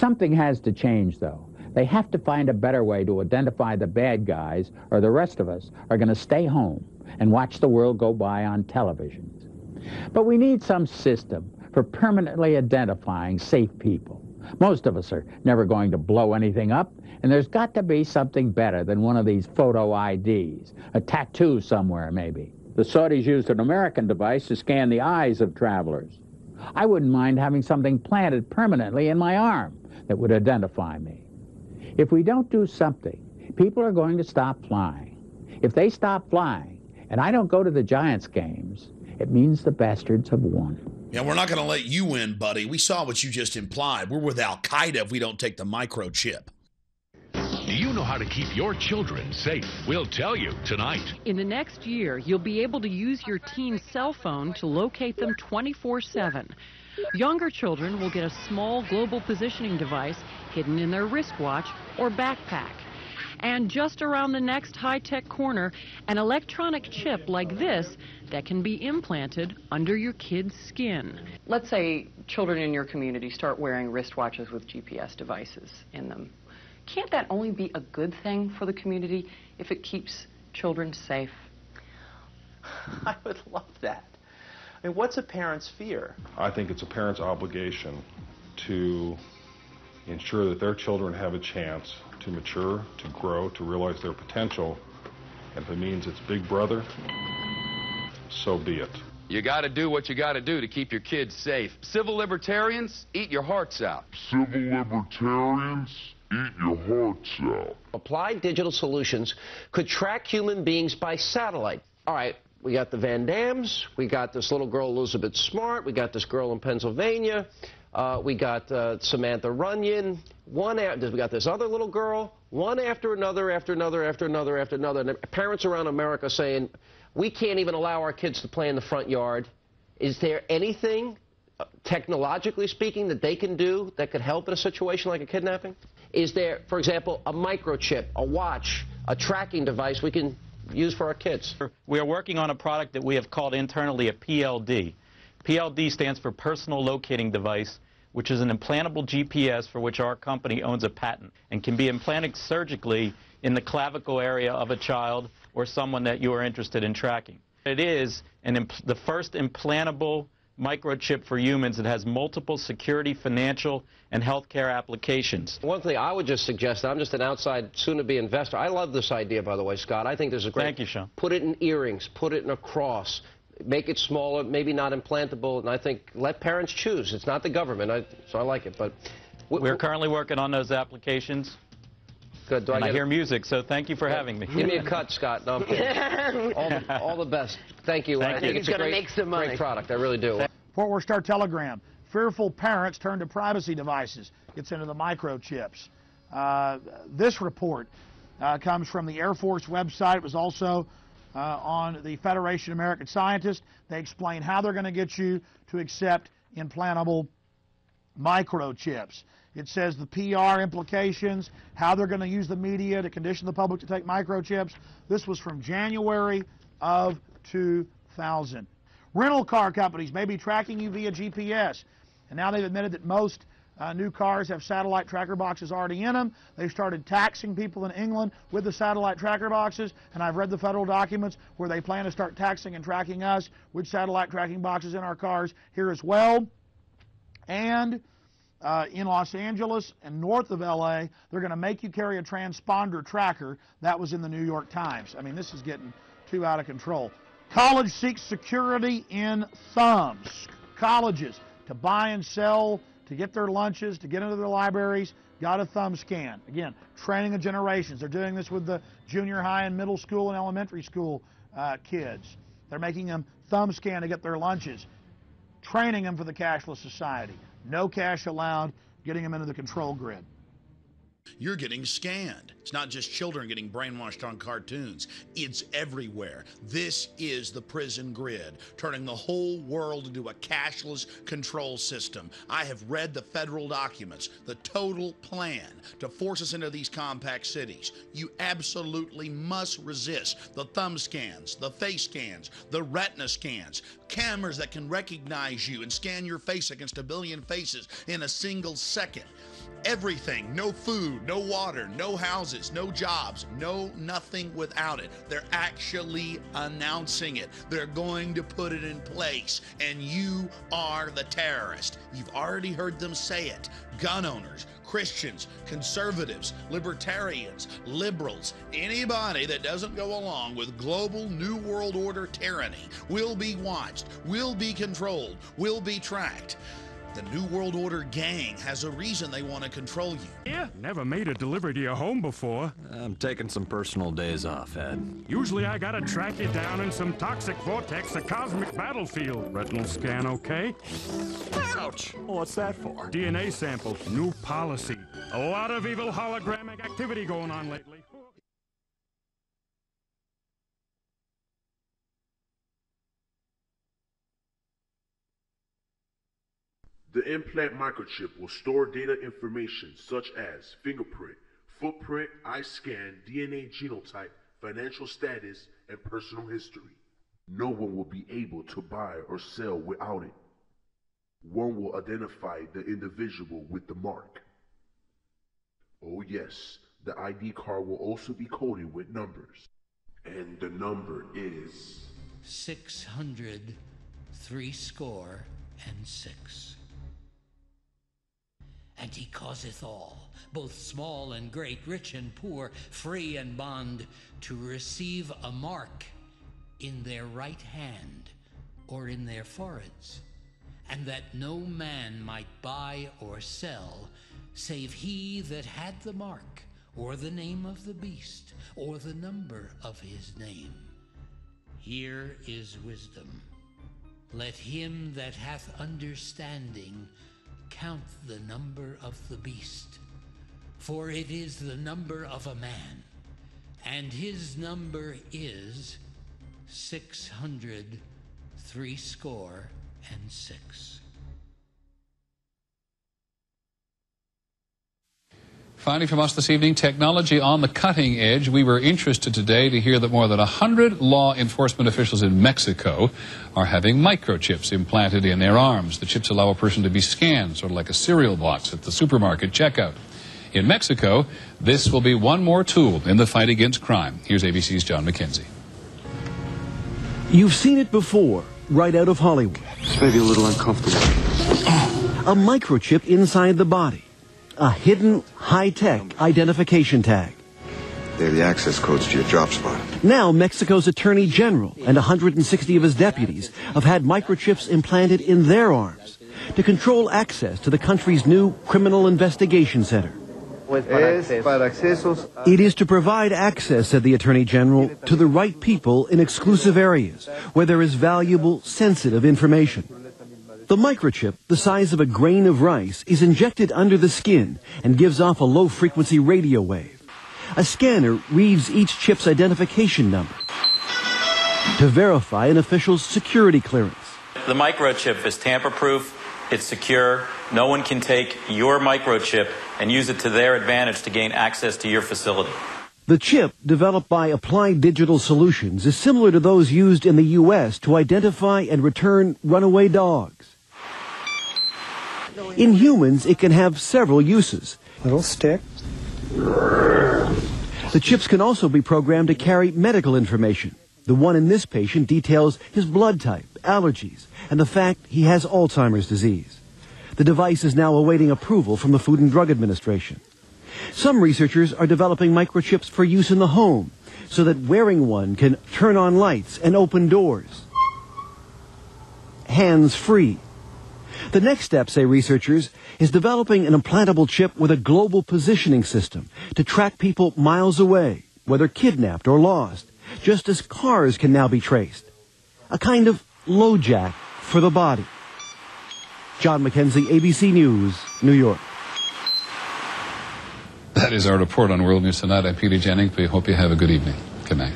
Something has to change, though. They have to find a better way to identify the bad guys, or the rest of us are going to stay home and watch the world go by on televisions. But we need some system for permanently identifying safe people. Most of us are never going to blow anything up, and there's got to be something better than one of these photo IDs, a tattoo somewhere maybe. The Saudis used an American device to scan the eyes of travelers. I wouldn't mind having something planted permanently in my arm that would identify me. If we don't do something, people are going to stop flying. If they stop flying, and I don't go to the Giants games, it means the bastards have won. Yeah, we're not going to let you win, buddy. We saw what you just implied. We're with Al-Qaeda if we don't take the microchip. Do you know how to keep your children safe? We'll tell you tonight. In the next year, you'll be able to use your teen's cell phone to locate them 24/7. Younger children will get a small global positioning device hidden in their wristwatch or backpack. And just around the next high-tech corner, an electronic chip like this that can be implanted under your kid's skin. Let's say children in your community start wearing wristwatches with GPS devices in them. Can't that only be a good thing for the community if it keeps children safe? I would love that. I mean, what's a parent's fear? I think it's a parent's obligation to ensure that their children have a chance to mature, to grow, to realize their potential. And if it means it's Big Brother, so be it. You got to do what you got to do to keep your kids safe. Civil libertarians, eat your hearts out. Civil libertarians, eat your hearts out. Applied digital solutions could track human beings by satellite. All right, we got the Van Dams, we got this little girl Elizabeth Smart, we got this girl in Pennsylvania, we got Samantha Runyon, we got this other little girl, one after another, after another, after another, after another. And parents around America saying, we can't even allow our kids to play in the front yard. Is there anything, technologically speaking, that they can do that could help in a situation like a kidnapping? Is there, for example, a microchip, a watch, a tracking device we can use for our kids? We are working on a product that we have called internally a PLD. PLD stands for Personal Locating Device, which is an implantable GPS for which our company owns a patent and can be implanted surgically in the clavicle area of a child or someone that you are interested in tracking. It is the first implantable microchip for humans that has multiple security, financial, and healthcare applications. One thing I would just suggest, I'm just an outside, soon-to-be investor. I love this idea, by the way, Scott. I think there's a great... Thank you, Sean. Put it in earrings, put it in a cross, make it smaller, maybe not implantable, and I think let parents choose. It's not the government, so I like it. But we're currently working on those applications. Good. I hear music, so thank you for having me. Give me a cut, Scott. No, I'm kidding. all the best. Thank you. Thank I think you. it's a great product. I really do. Fort Worth Star Telegram. Fearful parents turn to privacy devices. Gets into the microchips. This report comes from the Air Force website. It was also on the Federation of American Scientists. They explain how they're going to get you to accept implantable microchips. It says the PR implications, how they're going to use the media to condition the public to take microchips. This was from January of 2000. Rental car companies may be tracking you via GPS. And now they've admitted that most new cars have satellite tracker boxes already in them. They've started taxing people in England with the satellite tracker boxes. And I've read the federal documents where they plan to start taxing and tracking us with satellite tracking boxes in our cars here as well. And in Los Angeles and north of LA, they're going to make you carry a transponder tracker. That was in the New York Times. I mean, this is getting too out of control. College seeks security in thumbs. Colleges, to buy and sell, to get their lunches, to get into their libraries, got a thumb scan. Again, training of generations. They're doing this with the junior high and middle school and elementary school kids. They're making them thumb scan to get their lunches, training them for the cashless society. No cash allowed, getting them into the control grid. You're getting scanned. It's not just children getting brainwashed on cartoons. It's everywhere. This is the prison grid, turning the whole world into a cashless control system. I have read the federal documents, the total plan to force us into these compact cities. You absolutely must resist the thumb scans, the face scans, the retina scans. cameras that can recognize you and scan your face against 1 billion faces in a single second. Everything, no food, no water, no houses, no jobs, no nothing without it. They're actually announcing it. They're going to put it in place, and you are the terrorist. You've already heard them say it. Gun owners, Christians, conservatives, libertarians, liberals, anybody that doesn't go along with global New World Order tyranny will be watched, will be controlled, will be tracked. The New World Order gang has a reason they want to control you. Yeah, never made a delivery to your home before. I'm taking some personal days off, Ed. Usually I gotta track you down in some toxic vortex, a cosmic battlefield. Retinal scan okay? Ouch! What's that for? DNA sample, new policy. A lot of evil hologramic activity going on lately. The implant microchip will store data information such as fingerprint, footprint, eye scan, DNA genotype, financial status, and personal history. No one will be able to buy or sell without it. One will identify the individual with the mark. Oh yes, the ID card will also be coded with numbers. And the number is 600 threescore and 6. And he causeth all, both small and great, rich and poor, free and bond, to receive a mark in their right hand or in their foreheads, and that no man might buy or sell, save he that had the mark, or the name of the beast, or the number of his name. Here is wisdom. Let him that hath understanding count the number of the beast, for it is the number of a man, and his number is 600 threescore and 6. Finally from us this evening, technology on the cutting edge. We were interested today to hear that more than 100 law enforcement officials in Mexico are having microchips implanted in their arms. The chips allow a person to be scanned, sort of like a cereal box at the supermarket checkout. In Mexico, this will be one more tool in the fight against crime. Here's ABC's John McKenzie. You've seen it before, right out of Hollywood. It's maybe a little uncomfortable. A microchip inside the body. A hidden, high-tech identification tag. They're the access codes to your drop spot. Now, Mexico's Attorney General and 160 of his deputies have had microchips implanted in their arms to control access to the country's new criminal investigation center. It is to provide access, said the Attorney General, to the right people in exclusive areas where there is valuable, sensitive information. The microchip, the size of a grain of rice, is injected under the skin and gives off a low-frequency radio wave. A scanner reads each chip's identification number to verify an official's security clearance. The microchip is tamper-proof, it's secure, no one can take your microchip and use it to their advantage to gain access to your facility. The chip, developed by Applied Digital Solutions, is similar to those used in the U.S. to identify and return runaway dogs. In humans, it can have several uses. Little stick. The chips can also be programmed to carry medical information. The one in this patient details his blood type, allergies, and the fact he has Alzheimer's disease. The device is now awaiting approval from the Food and Drug Administration. Some researchers are developing microchips for use in the home, so that wearing one can turn on lights and open doors, hands-free. The next step, say researchers, is developing an implantable chip with a global positioning system to track people miles away, whether kidnapped or lost, just as cars can now be traced. A kind of LoJack for the body. John McKenzie, ABC News, New York. That is our report on World News Tonight. I'm Peter Jennings. We hope you have a good evening. Good night.